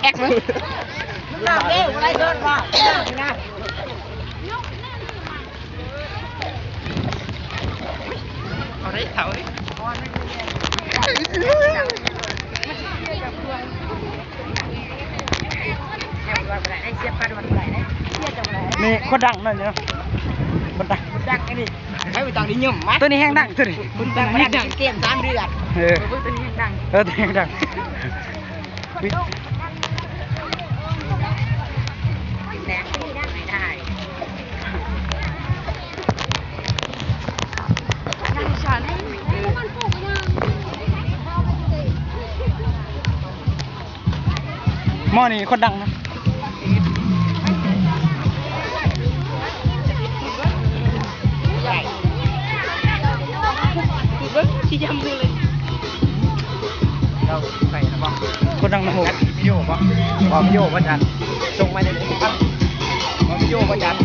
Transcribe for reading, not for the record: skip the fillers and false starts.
แอกมึงน้ำเด้ออะไรเกินว่านะเอาได้เถาเลยนี่คนดังนั่นเนาะคนดังไอ้นี่ให้ไปตังนี้ยุ่มไหมตัวนี้แห้งดังตัวนี้คนดังไม่ดังเกม3 เดือนตัวนี้แห้งดังตัวนี้แห้งดังแดงไม่ได้ยังฉันหม้อนี่คนดังนะชี้ยำเลยเราใส่นะบ้างคนดังนะโหพี่โยบ้างพี่โยว่าจันส่งมาเลยครับพี่โยว่าจัน